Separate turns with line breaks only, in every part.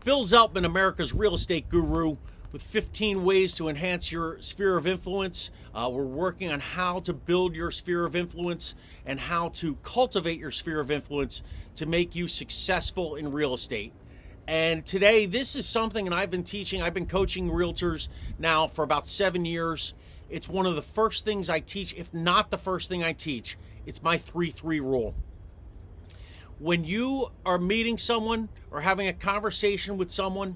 Bill Zeltman, America's real estate guru, with 15 ways to enhance your sphere of influence. We're working on how to build your sphere of influence and how to cultivate your sphere of influence to make you successful in real estate. And today, this is something, and I've been coaching realtors now for about 7 years. It's one of the first things I teach, if not the first thing I teach. It's my 3-3 rule. When you are meeting someone or having a conversation with someone,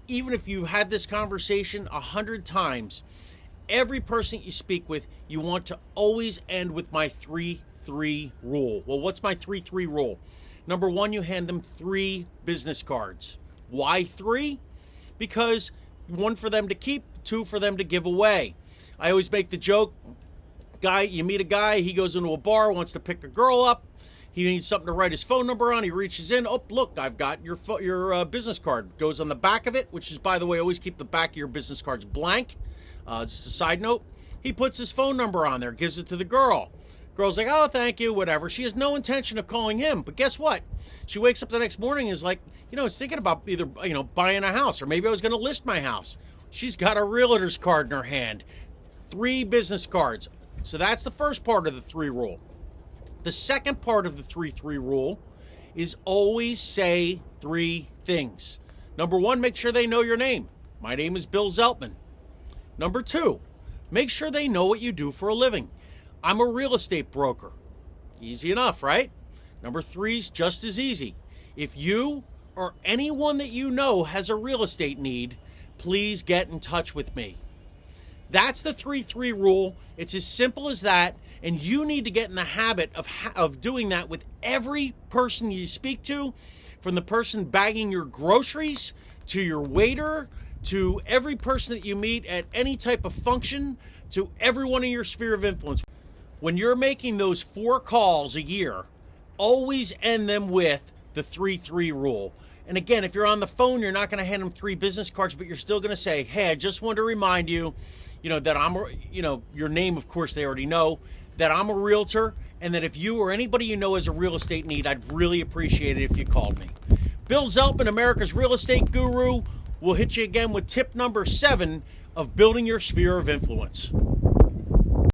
even if you've had this conversation 100 times, every person you speak with, you want to always end with my 3-3 rule. Well, what's my 3-3 rule? Number one, you hand them 3 business cards. Why 3? Because 1 for them to keep, 2 for them to give away. I always make the joke, you meet a guy, he goes into a bar, wants to pick a girl up. He needs something to write his phone number on. He reaches in. Oh, look, I've got your business card. Goes on the back of it, which is, by the way, always keep the back of your business cards blank. Just a side note. He puts his phone number on there, gives it to the girl. Girl's like, oh, thank you, whatever. She has no intention of calling him. But guess what? She wakes up the next morning and is like, I was thinking about either, buying a house, or maybe I was going to list my house. She's got a realtor's card in her hand. 3 business cards. So that's the first part of the 3 rule. The second part of the 3-3 rule is always say 3 things. Number 1, make sure they know your name. My name is Bill Zeltman. Number 2, make sure they know what you do for a living. I'm a real estate broker. Easy enough, right? Number 3 is just as easy. If you or anyone that you know has a real estate need, please get in touch with me. That's the 3-3 rule. It's as simple as that, and you need to get in the habit of doing that with every person you speak to, from the person bagging your groceries to your waiter to every person that you meet at any type of function to everyone in your sphere of influence. When you're making those 4 calls a year, always end them with the 3-3 rule. And again, if you're on the phone, you're not going to hand them 3 business cards, but you're still going to say, hey, I just want to remind you, that I'm, your name, of course, they already know, that I'm a realtor, and that if you or anybody you know has a real estate need, I'd really appreciate it if you called me. Bill Zeltman, America's real estate guru, will hit you again with tip number 7 of building your sphere of influence.